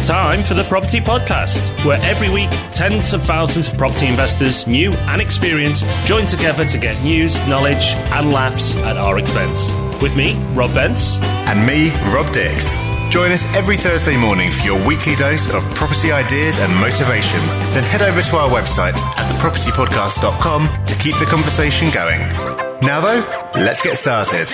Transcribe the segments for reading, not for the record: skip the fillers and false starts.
Time for the Property Podcast, where every week tens of thousands of property investors, new and experienced, join together to get news, knowledge and laughs at our expense. With me, Rob Bence. And me, Rob Dix. Join us every Thursday morning for your weekly dose of property ideas and motivation. Then head over to our website at thepropertypodcast.com to keep the conversation going. Now though, let's get started.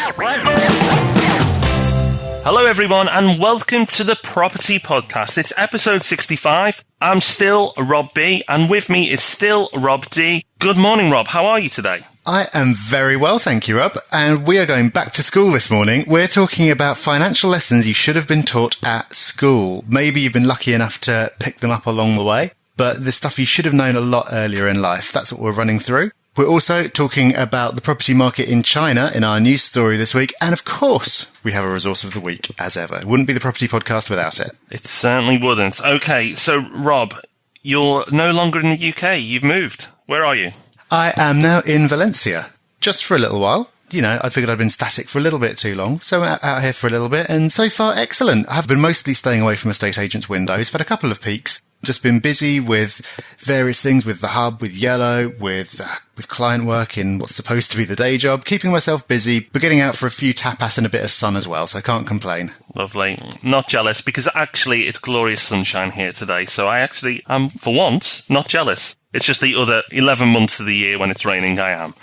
Hello everyone and welcome to the Property Podcast. It's episode 65. I'm still Rob B and with me is still Rob D. Good morning, Rob. How are you today? I am very well, thank you, Rob. And we are going back to school this morning. We're talking about financial lessons you should have been taught at school. Maybe you've been lucky enough to pick them up along the way, but the stuff you should have known a lot earlier in life. That's what we're running through. We're also talking about the property market in China in our news story this week. And of course, we have a resource of the week, as ever. It wouldn't be the Property Podcast without it. It certainly wouldn't. Okay, so Rob, you're no longer in the UK. You've moved. Where are you? I am now in Valencia, just for a little while. You know, I figured I'd been static for a little bit too long, so I'm out here for a little bit, and so far, excellent. I've been mostly staying away from estate agents' windows. I've had a couple of peaks. Just been busy with various things, with the hub, with Yellow, with client work in what's supposed to be the day job, keeping myself busy, but getting out for a few tapas and a bit of sun as well, so I can't complain. Lovely. Not jealous, because actually it's glorious sunshine here today, so I actually am, for once, not jealous. It's just the other 11 months of the year when it's raining, I am.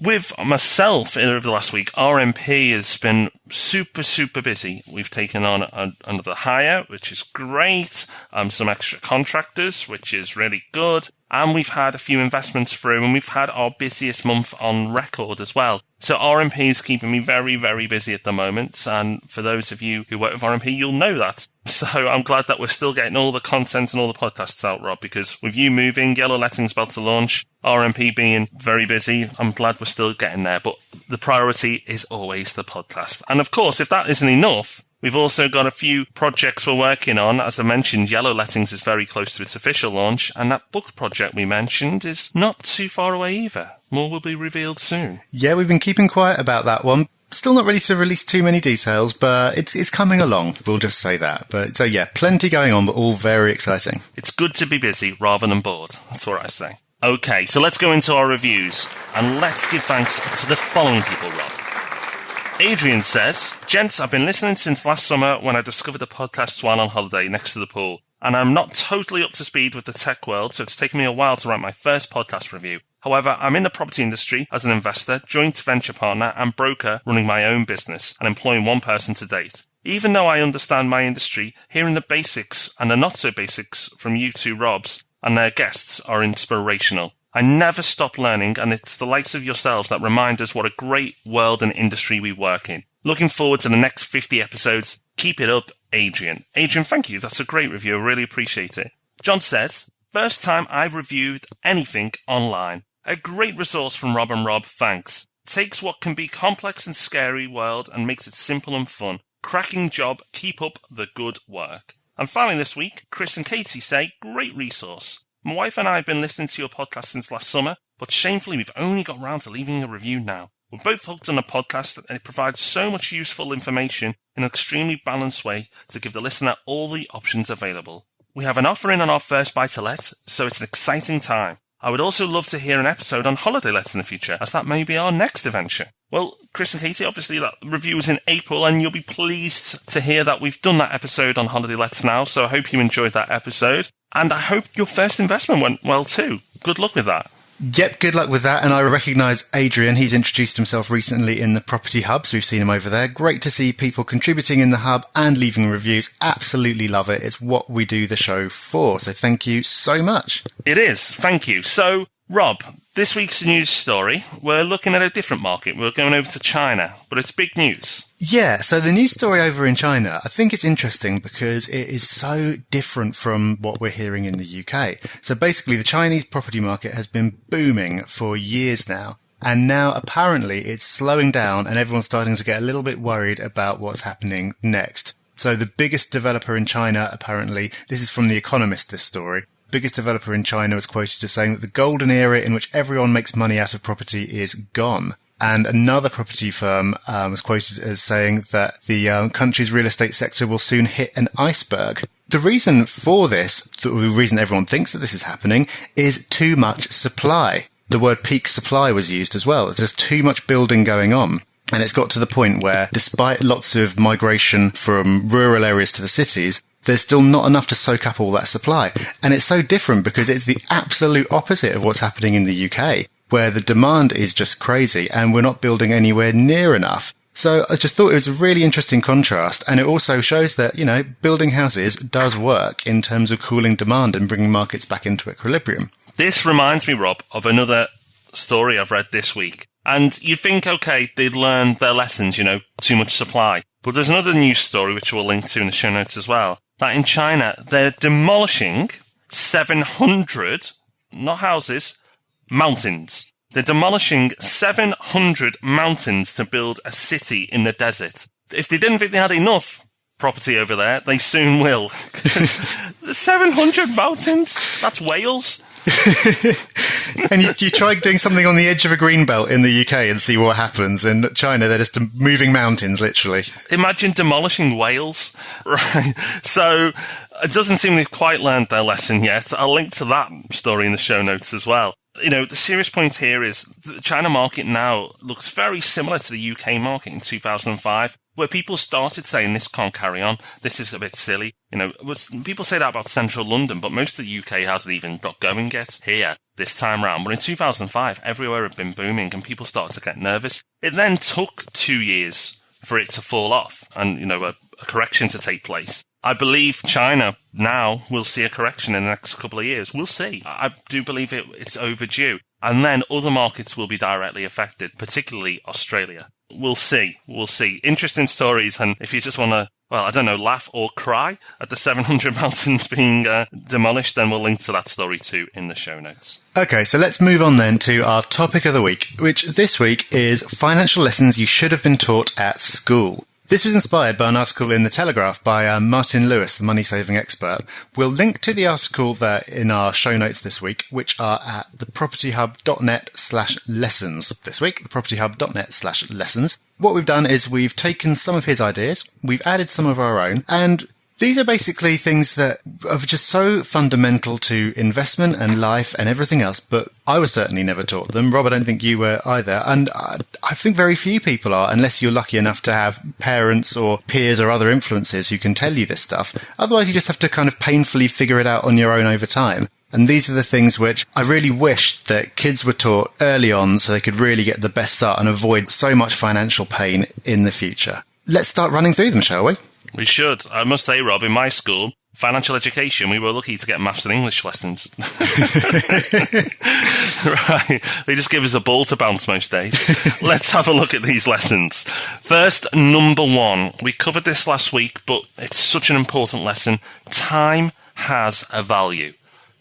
With myself, over the last week, RMP has been super busy. We've taken on another hire, which is great, some extra contractors, which is really good, and we've had a few investments through, and we've had our busiest month on record as well. So RMP is keeping me very busy at the moment, and for those of you who work with RMP, you'll know that. So I'm glad that we're still getting all the content and all the podcasts out, Rob, because with you moving, Yellow Letting's about to launch, RMP being very busy, I'm glad we're still getting there. But the priority is always the podcast. And of course, if that isn't enough, we've also got a few projects we're working on. As I mentioned, Yellow Lettings is very close to its official launch, and that book project we mentioned is not too far away either. More will be revealed soon. Yeah, we've been keeping quiet about that one. Still not ready to release too many details, but it's coming along. We'll just say that. But so yeah, plenty going on, but all very exciting. It's good to be busy rather than bored. That's what I say. Okay, so let's go into our reviews, and let's give thanks to the following people, Rob. Adrian says, "Gents, I've been listening since last summer when I discovered the podcast while on holiday next to the pool, and I'm not totally up to speed with the tech world, so it's taken me a while to write my first podcast review. However, I'm in the property industry as an investor, joint venture partner and broker running my own business and employing one person to date. Even though I understand my industry, hearing the basics and the not so basics from you two Robs and their guests are inspirational. I never stop learning, and it's the likes of yourselves that remind us what a great world and industry we work in. Looking forward to the next 50 episodes. Keep it up, Adrian." Adrian, thank you. That's a great review. I really appreciate it. John says, "First time I've reviewed anything online. A great resource from Rob and Rob, thanks. Takes what can be complex and scary world and makes it simple and fun. Cracking job, keep up the good work." And finally this week, Chris and Katie say, "Great resource. My wife and I have been listening to your podcast since last summer, but shamefully we've only got round to leaving a review now. We're both hooked on a podcast and it provides so much useful information in an extremely balanced way to give the listener all the options available. We have an offer in on our first buy-to-let, so it's an exciting time. I would also love to hear an episode on holiday lets in the future, as that may be our next adventure." Well, Chris and Katie, obviously that review was in April, and you'll be pleased to hear that we've done that episode on holiday lets now, so I hope you enjoyed that episode, and I hope your first investment went well too. Good luck with that. Yep, good luck with that. And I recognise Adrian. He's introduced himself recently in the Property Hub, so we've seen him over there. Great to see people contributing in the Hub and leaving reviews. Absolutely love it. It's what we do the show for. So thank you so much. It is. Thank you. So, Rob, this week's news story, we're looking at a different market. We're going over to China, but it's big news. Yeah, so the news story over in China, I think it's interesting because it is so different from what we're hearing in the UK. So basically, the Chinese property market has been booming for years now. And now apparently it's slowing down and everyone's starting to get a little bit worried about what's happening next. So the biggest developer in China, apparently, this is from The Economist, this story, biggest developer in China was quoted as saying that the golden era in which everyone makes money out of property is gone. And another property firm was quoted as saying that the country's real estate sector will soon hit an iceberg. The reason for this, the reason everyone thinks that this is happening, is too much supply. The word peak supply was used as well. There's too much building going on. And it's got to the point where, despite lots of migration from rural areas to the cities, there's still not enough to soak up all that supply. And it's so different because it's the absolute opposite of what's happening in the UK, where the demand is just crazy and we're not building anywhere near enough. So I just thought it was a really interesting contrast. And it also shows that, you know, building houses does work in terms of cooling demand and bringing markets back into equilibrium. This reminds me, Rob, of another story I've read this week. And you'd think, okay, they'd learned their lessons, you know, too much supply. But there's another news story, which we'll link to in the show notes as well, that in China, they're demolishing 700, not houses, mountains. They're demolishing 700 mountains to build a city in the desert. If they didn't think they had enough property over there, they soon will. 700 mountains? That's Wales. And you try doing something on the edge of a green belt in the UK and see what happens. In China, they're just moving mountains, literally. Imagine demolishing Wales. Right. So it doesn't seem they've quite learned their lesson yet. I'll link to that story in the show notes as well. You know, the serious point here is the China market now looks very similar to the UK market in 2005, where people started saying this can't carry on, this is a bit silly. You know, people say that about central London, but most of the UK hasn't even got going yet here this time round. But in 2005, everywhere had been booming and people started to get nervous. It then took 2 years for it to fall off and, you know, a correction to take place. I believe China now will see a correction in the next couple of years. We'll see. I do believe it's overdue. And then other markets will be directly affected, particularly Australia. We'll see. We'll see. Interesting stories. And if you just want to, well, I don't know, laugh or cry at the 700 mountains being demolished, then we'll link to that story too in the show notes. Okay, so let's move on then to our topic of the week, which this week is financial lessons you should have been taught at school. This was inspired by an article in The Telegraph by Martin Lewis, the money-saving expert. We'll link to the article there in our show notes this week, which are at thepropertyhub.net/lessons this week, thepropertyhub.net/lessons. What we've done is we've taken some of his ideas, we've added some of our own, and these are basically things that are just so fundamental to investment and life and everything else, but I was certainly never taught them. Rob, I don't think you were either. And I think very few people are, unless you're lucky enough to have parents or peers or other influences who can tell you this stuff. Otherwise, you just have to kind of painfully figure it out on your own over time. And these are the things which I really wish that kids were taught early on so they could really get the best start and avoid so much financial pain in the future. Let's start running through them, shall we? We should. I must say, Rob, in my school, financial education, we were lucky to get maths and English lessons. Right. They just give us a ball to bounce most days. Let's have a look at these lessons. First, number one. We covered this last week, but it's such an important lesson. Time has a value.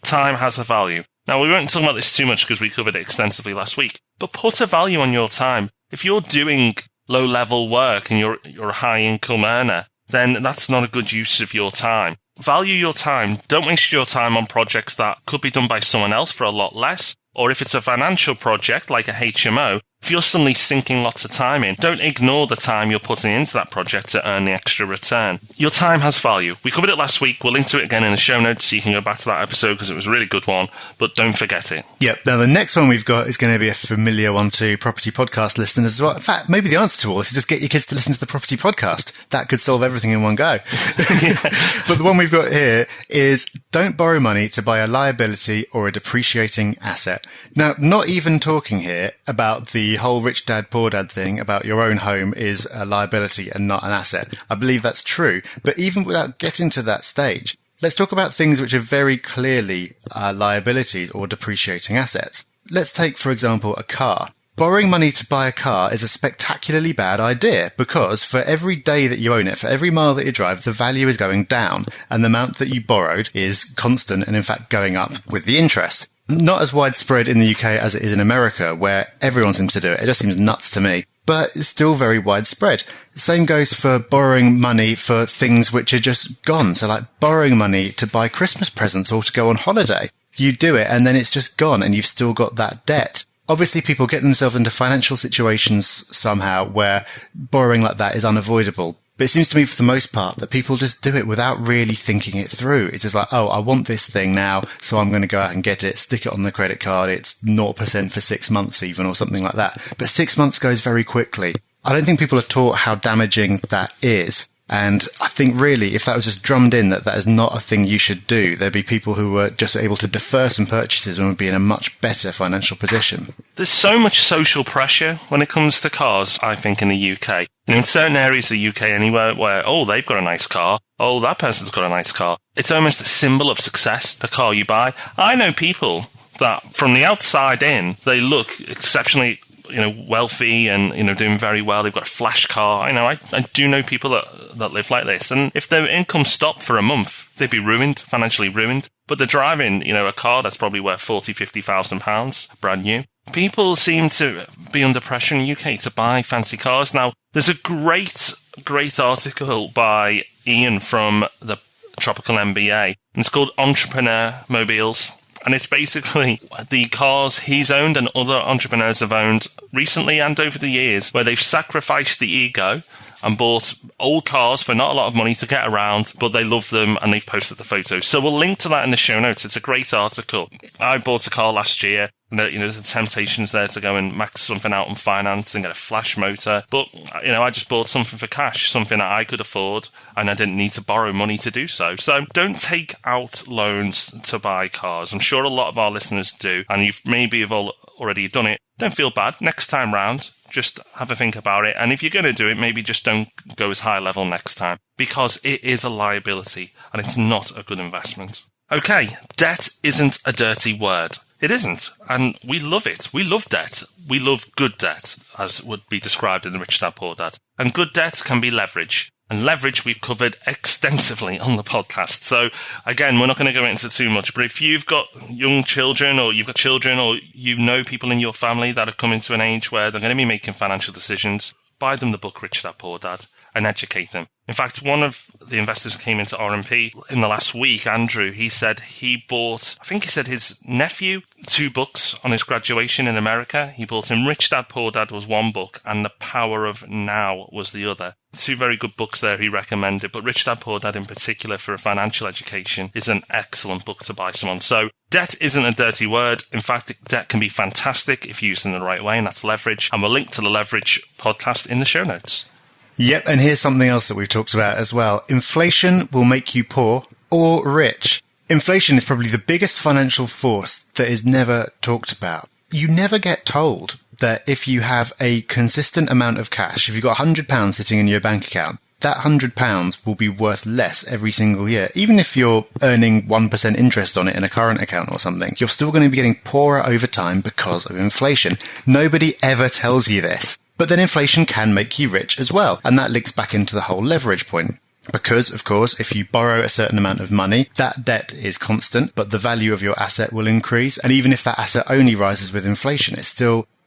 Time has a value. Now, we won't talk about this too much because we covered it extensively last week, but put a value on your time. If you're doing low-level work and you're a high-income earner, then that's not a good use of your time. Value your time. Don't waste your time on projects that could be done by someone else for a lot less. Or if it's a financial project like a HMO, if you're suddenly sinking lots of time in, don't ignore the time you're putting into that project to earn the extra return. Your time has value. We covered it last week. We'll link to it again in the show notes so you can go back to that episode because it was a really good one, but don't forget it. Yep. Now, the next one we've got is going to be a familiar one to property podcast listeners as well. In fact, maybe the answer to all this is just get your kids to listen to the property podcast. That could solve everything in one go. But the one we've got here is don't borrow money to buy a liability or a depreciating asset. Now, not even talking here about the whole rich dad, poor dad thing about your own home is a liability and not an asset. I believe that's true. But even without getting to that stage, let's talk about things which are very clearly liabilities or depreciating assets. Let's take, for example, a car. Borrowing money to buy a car is a spectacularly bad idea because for every day that you own it, for every mile that you drive, the value is going down and the amount that you borrowed is constant and in fact going up with the interest. Not as widespread in the UK as it is in America, where everyone seems to do it. It just seems nuts to me. But it's still very widespread. The same goes for borrowing money for things which are just gone. So like borrowing money to buy Christmas presents or to go on holiday. You do it and then it's just gone and you've still got that debt. Obviously, people get themselves into financial situations somehow where borrowing like that is unavoidable. But it seems to me, for the most part, that people just do it without really thinking it through. It's just like, oh, I want this thing now, so I'm going to go out and get it, stick it on the credit card. It's 0% for 6 months even, or something like that. But 6 months goes very quickly. I don't think people are taught how damaging that is. And I think really, if that was just drummed in that is not a thing you should do, there'd be people who were just able to defer some purchases and would be in a much better financial position. There's so much social pressure when it comes to cars, I think, in the UK. And in certain areas of the UK anywhere where, oh, they've got a nice car, oh, that person's got a nice car. It's almost a symbol of success, the car you buy. I know people that from the outside in, they look exceptionally wealthy and, doing very well. They've got a flash car. I do know people that live like this. And if their income stopped for a month, they'd be ruined, financially ruined. But they're driving, a car that's probably worth £40,000-50,000, brand new. People seem to be under pressure in the UK to buy fancy cars. Now, there's a great article by Ian from the Tropical MBA. And it's called Entrepreneur Mobiles. And it's basically the cars he's owned and other entrepreneurs have owned recently and over the years, where they've sacrificed the ego and bought old cars for not a lot of money to get around, but they love them and they've posted the photos. So we'll link to that in the show notes. It's a great article. I bought a car last year. And there's the temptations there to go and max something out on finance and get a flash motor. But, I just bought something for cash, something that I could afford, and I didn't need to borrow money to do so. So don't take out loans to buy cars. I'm sure a lot of our listeners do, and you've already done it. Don't feel bad. Next time round, just have a think about it. And if you're going to do it, maybe just don't go as high level next time, because it is a liability and it's not a good investment. Okay, debt isn't a dirty word. It isn't, and we love it. We love debt. We love good debt, as would be described in the Rich Dad Poor Dad. And good debt can be leverage. And leverage we've covered extensively on the podcast. So, again, we're not going to go into too much, but if you've got young children, or you've got children, or people in your family that are coming to an age where they're going to be making financial decisions, buy them the book Rich Dad Poor Dad and educate them. In fact, one of the investors who came into RMP in the last week, Andrew, he said he bought, his nephew 2 books on his graduation in America. He bought him Rich Dad Poor Dad was one book and The Power of Now was the other. 2 very good books there he recommended, but Rich Dad Poor Dad in particular for a financial education is an excellent book to buy someone. So debt isn't a dirty word. In fact, debt can be fantastic if used in the right way, and that's leverage. And we'll link to the Leverage podcast in the show notes. Yep, and here's something else that we've talked about as well. Inflation will make you poor or rich. Inflation is probably the biggest financial force that is never talked about. You never get told that if you have a consistent amount of cash, if you've got £100 sitting in your bank account, that £100 will be worth less every single year. Even if you're earning 1% interest on it in a current account or something, you're still going to be getting poorer over time because of inflation. Nobody ever tells you this. But then inflation can make you rich as well. And that links back into the whole leverage point. Because, of course, if you borrow a certain amount of money, that debt is constant, but the value of your asset will increase. And even if that asset only rises with inflation,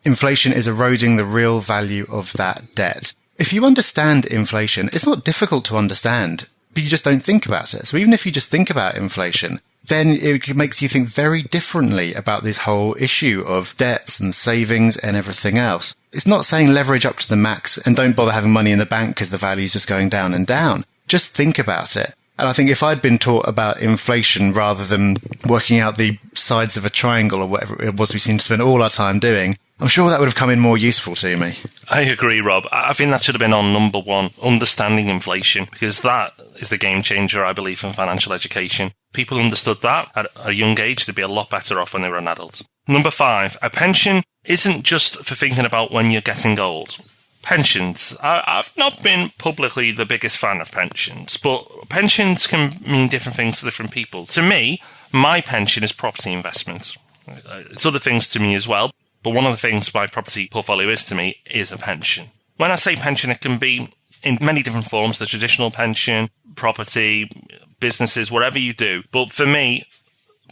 inflation is eroding the real value of that debt. If you understand inflation, it's not difficult to understand, but you just don't think about it. So even if you just think about inflation, then it makes you think very differently about this whole issue of debts and savings and everything else. It's not saying leverage up to the max and don't bother having money in the bank because the value is just going down and down. Just think about it. And I think if I'd been taught about inflation rather than working out the sides of a triangle or whatever it was we seem to spend all our time doing, I'm sure that would have come in more useful to me. I agree, Rob. I think that should have been on number 1, understanding inflation, because that is the game changer, I believe, in financial education. People understood that at a young age, they'd be a lot better off when they were an adult. Number 5, a pension isn't just for thinking about when you're getting old. Pensions. I've not been publicly the biggest fan of pensions, but pensions can mean different things to different people. To me, my pension is property investment. It's other things to me as well, but one of the things my property portfolio is to me is a pension. When I say pension, it can be in many different forms, the traditional pension, property, businesses, whatever you do. But for me,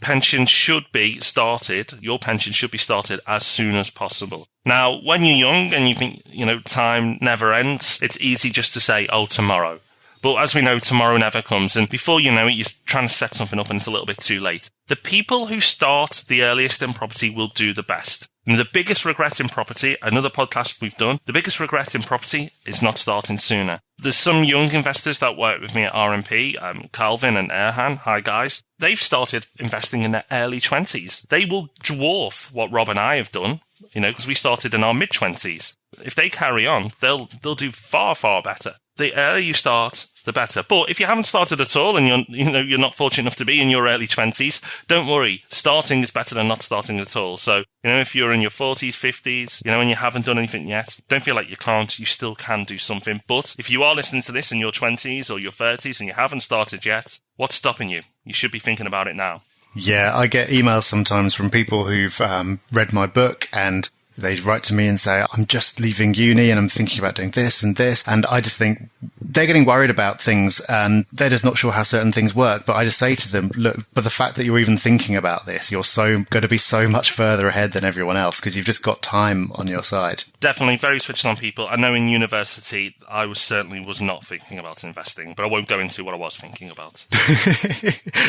pension should be started, your pension should be started as soon as possible. Now, when you're young and you think, time never ends, it's easy just to say, oh, tomorrow. But as we know, tomorrow never comes. And before you know it, you're trying to set something up and it's a little bit too late. The people who start the earliest in property will do the best. And the biggest regret in property, another podcast we've done, the biggest regret in property is not starting sooner. There's some young investors that work with me at R&P, Calvin and Erhan. Hi, guys. They've started investing in their early 20s. They will dwarf what Rob and I have done, because we started in our mid-20s. If they carry on, they'll do far, far better. The earlier you start, the better. But if you haven't started at all and you're not fortunate enough to be in your early 20s, don't worry. Starting is better than not starting at all. So, if you're in your 40s, 50s, and you haven't done anything yet, don't feel like you can't. You still can do something. But if you are listening to this in your 20s or your 30s and you haven't started yet, what's stopping you? You should be thinking about it now. Yeah, I get emails sometimes from people who've read my book and they write to me and say, I'm just leaving uni and I'm thinking about doing this and this. And I just think they're getting worried about things and they're just not sure how certain things work. But I just say to them, look, but the fact that you're even thinking about this, you're going to be so much further ahead than everyone else because you've just got time on your side. Definitely very switched on people. I know in university, I certainly was not thinking about investing, but I won't go into what I was thinking about.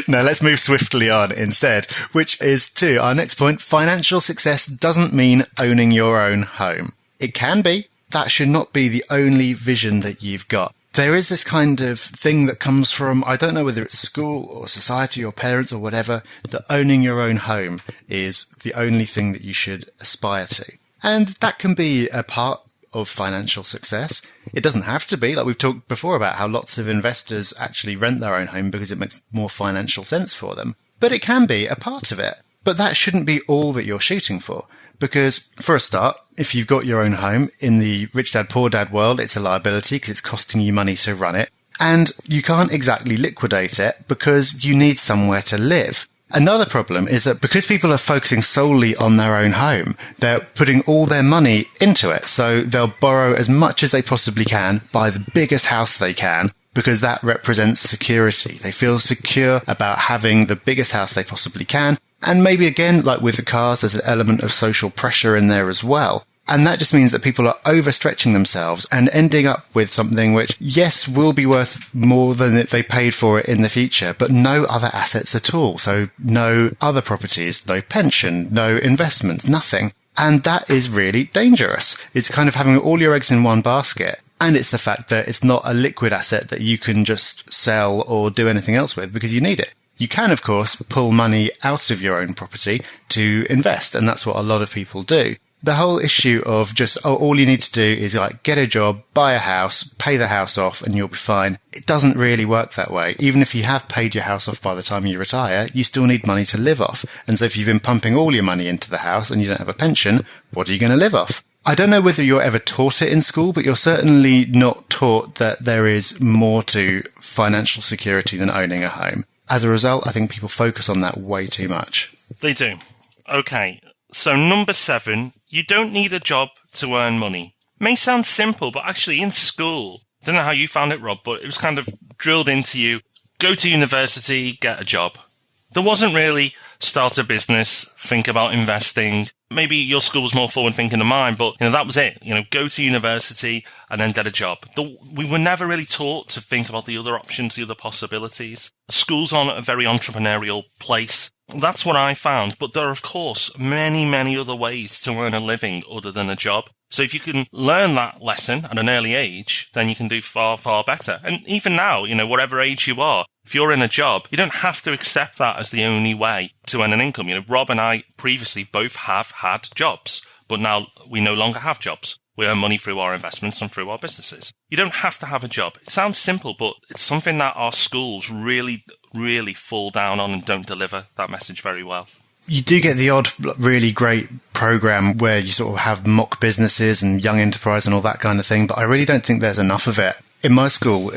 No, let's move swiftly on instead, which is to our next point. Financial success doesn't mean owning your own home. It can be. That should not be the only vision that you've got. There is this kind of thing that comes from, I don't know whether it's school or society or parents or whatever, that owning your own home is the only thing that you should aspire to. And that can be a part of financial success. It doesn't have to be. Like we've talked before about how lots of investors actually rent their own home because it makes more financial sense for them. But it can be a part of it. But that shouldn't be all that you're shooting for. Because for a start, if you've got your own home in the rich dad, poor dad world, it's a liability because it's costing you money to run it. And you can't exactly liquidate it because you need somewhere to live. Another problem is that because people are focusing solely on their own home, they're putting all their money into it. So they'll borrow as much as they possibly can, buy the biggest house they can, because that represents security. They feel secure about having the biggest house they possibly can. And maybe again, like with the cars, there's an element of social pressure in there as well. And that just means that people are overstretching themselves and ending up with something which, yes, will be worth more than they paid for it in the future, but no other assets at all. So no other properties, no pension, no investments, nothing. And that is really dangerous. It's kind of having all your eggs in one basket. And it's the fact that it's not a liquid asset that you can just sell or do anything else with because you need it. You can, of course, pull money out of your own property to invest, and that's what a lot of people do. The whole issue of just, all you need to do is like get a job, buy a house, pay the house off, and you'll be fine. It doesn't really work that way. Even if you have paid your house off by the time you retire, you still need money to live off. And so if you've been pumping all your money into the house and you don't have a pension, what are you going to live off? I don't know whether you're ever taught it in school, but you're certainly not taught that there is more to financial security than owning a home. As a result, I think people focus on that way too much. They do. Okay, so number 7, you don't need a job to earn money. May sound simple, but actually in school, I don't know how you found it, Rob, but it was kind of drilled into you, go to university, get a job. There wasn't really start a business, think about investing. Maybe your school was more forward thinking than mine, but that was it. Go to university and then get a job. We were never really taught to think about the other options, the other possibilities. Schools aren't a very entrepreneurial place. That's what I found. But there are, of course, many, many other ways to earn a living other than a job. So if you can learn that lesson at an early age, then you can do far, far better. And even now, whatever age you are, if you're in a job, you don't have to accept that as the only way to earn an income. Rob and I previously both have had jobs, but now we no longer have jobs. We earn money through our investments and through our businesses. You don't have to have a job. It sounds simple, but it's something that our schools really, really fall down on and don't deliver that message very well. You do get the odd really great program where you sort of have mock businesses and young enterprise and all that kind of thing, but I really don't think there's enough of it. In my school,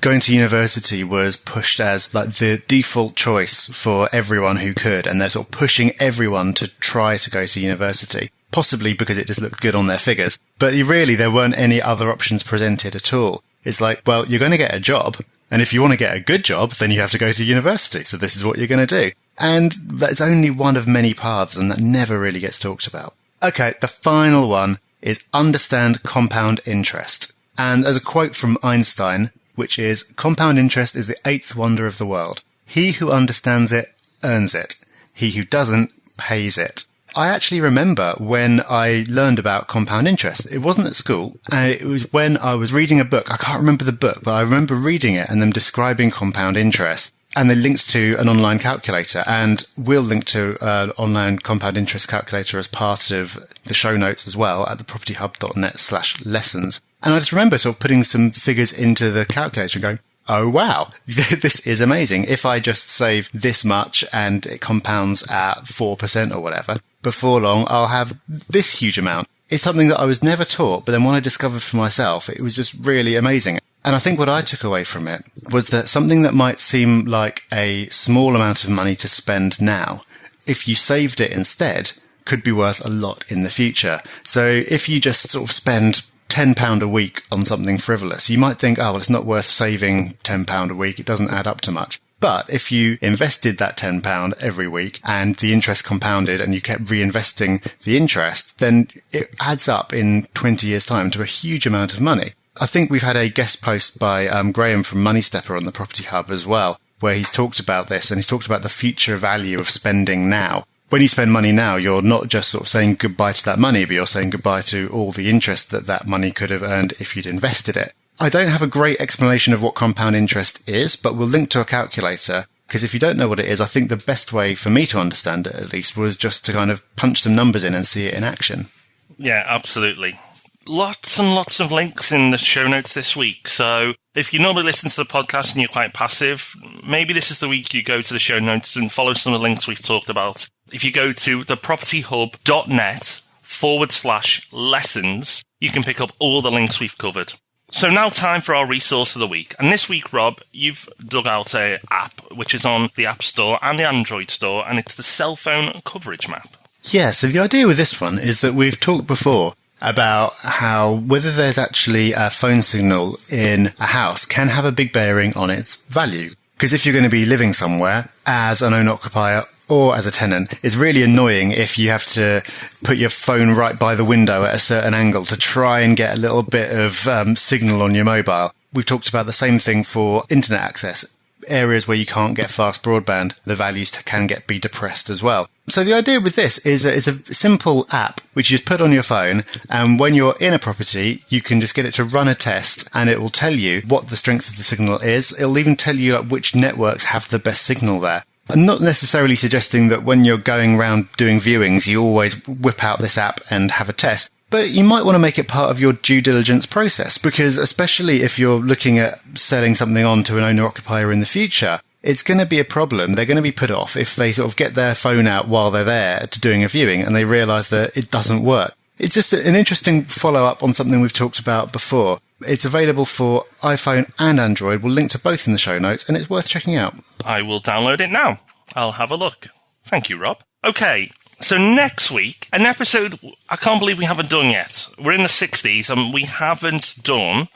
going to university was pushed as like the default choice for everyone who could, and they're sort of pushing everyone to try to go to university, possibly because it just looked good on their figures. But really, there weren't any other options presented at all. It's like, well, you're going to get a job, and if you want to get a good job, then you have to go to university. So this is what you're going to do. And that's only one of many paths, and that never really gets talked about. Okay, the final one is understand compound interest. And there's a quote from Einstein, which is, compound interest is the 8th wonder of the world. He who understands it earns it. He who doesn't pays it. I actually remember when I learned about compound interest. It wasn't at school, and it was when I was reading a book. I can't remember the book, but I remember reading it and them describing compound interest. And they linked to an online calculator, and we'll link to an online compound interest calculator as part of the show notes as well at thepropertyhub.net/lessons. And I just remember sort of putting some figures into the calculator and going, oh wow, this is amazing. If I just save this much and it compounds at 4% or whatever, before long I'll have this huge amount. It's something that I was never taught, but then when I discovered for myself, it was just really amazing. And I think what I took away from it was that something that might seem like a small amount of money to spend now, if you saved it instead, could be worth a lot in the future. So if you just sort of spend £10 a week on something frivolous, you might think, oh, well, it's not worth saving £10 a week. It doesn't add up to much. But if you invested that £10 every week and the interest compounded and you kept reinvesting the interest, then it adds up in 20 years' time to a huge amount of money. I think we've had a guest post by Graham from Money Stepper on the Property Hub as well, where he's talked about this, and he's talked about the future value of spending now. When you spend money now, you're not just sort of saying goodbye to that money, but you're saying goodbye to all the interest that money could have earned if you'd invested it. I don't have a great explanation of what compound interest is, but we'll link to a calculator, because if you don't know what it is, I think the best way for me to understand it, at least, was just to kind of punch some numbers in and see it in action. Yeah, absolutely. Lots and lots of links in the show notes this week. So if you normally listen to the podcast and you're quite passive, maybe this is the week you go to the show notes and follow some of the links we've talked about. If you go to thepropertyhub.net/lessons, you can pick up all the links we've covered. So now time for our resource of the week. And this week, Rob, you've dug out an app which is on the App Store and the Android Store, and it's the cell phone coverage map. Yeah, so the idea with this one is that we've talked before about how whether there's actually a phone signal in a house can have a big bearing on its value. Because if you're going to be living somewhere as an owner-occupier or as a tenant, it's really annoying if you have to put your phone right by the window at a certain angle to try and get a little bit of signal on your mobile. We've talked about the same thing for internet access. Areas where you can't get fast broadband, the values can be depressed as well. So the idea with this is that it's a simple app which you just put on your phone, and when you're in a property, you can just get it to run a test, and it will tell you what the strength of the signal is. It'll even tell you which networks have the best signal there. I'm not necessarily suggesting that when you're going around doing viewings, you always whip out this app and have a test. But you might want to make it part of your due diligence process, because especially if you're looking at selling something on to an owner-occupier in the future, it's going to be a problem. They're going to be put off if they sort of get their phone out while they're there to doing a viewing and they realise that it doesn't work. It's just an interesting follow-up on something we've talked about before. It's available for iPhone and Android. We'll link to both in the show notes, and it's worth checking out. I will download it now. I'll have a look. Thank you, Rob. Okay. So next week, an episode I can't believe we haven't done yet. We're in the 60s and we haven't done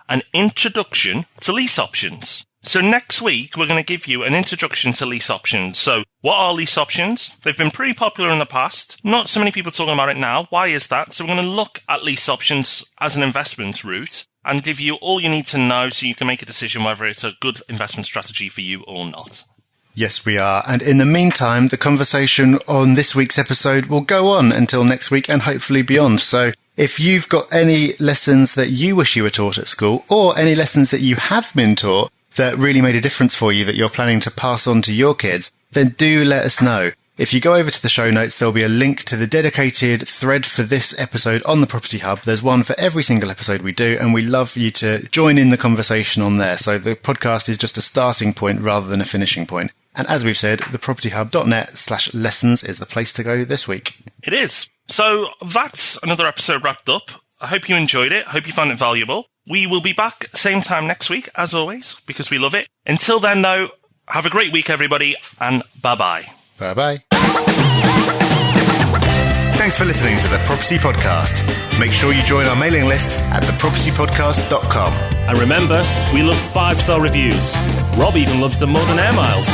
an introduction to lease options. So next week, we're going to give you an introduction to lease options. So what are lease options? They've been pretty popular in the past. Not so many people talking about it now. Why is that? So we're going to look at lease options as an investment route and give you all you need to know so you can make a decision whether it's a good investment strategy for you or not. Yes, we are. And in the meantime, the conversation on this week's episode will go on until next week and hopefully beyond. So if you've got any lessons that you wish you were taught at school, or any lessons that you have been taught that really made a difference for you that you're planning to pass on to your kids, then do let us know. If you go over to the show notes, there'll be a link to the dedicated thread for this episode on the Property Hub. There's one for every single episode we do, and we love you to join in the conversation on there. So the podcast is just a starting point rather than a finishing point. And as we've said, thepropertyhub.net/lessons is the place to go this week. It is. So that's another episode wrapped up. I hope you enjoyed it. I hope you found it valuable. We will be back same time next week, as always, because we love it. Until then, though, have a great week, everybody, and bye-bye. Bye-bye. Thanks for listening to The Property Podcast. Make sure you join our mailing list at thepropertypodcast.com. And remember, we love 5-star reviews. Rob even loves them more than air miles.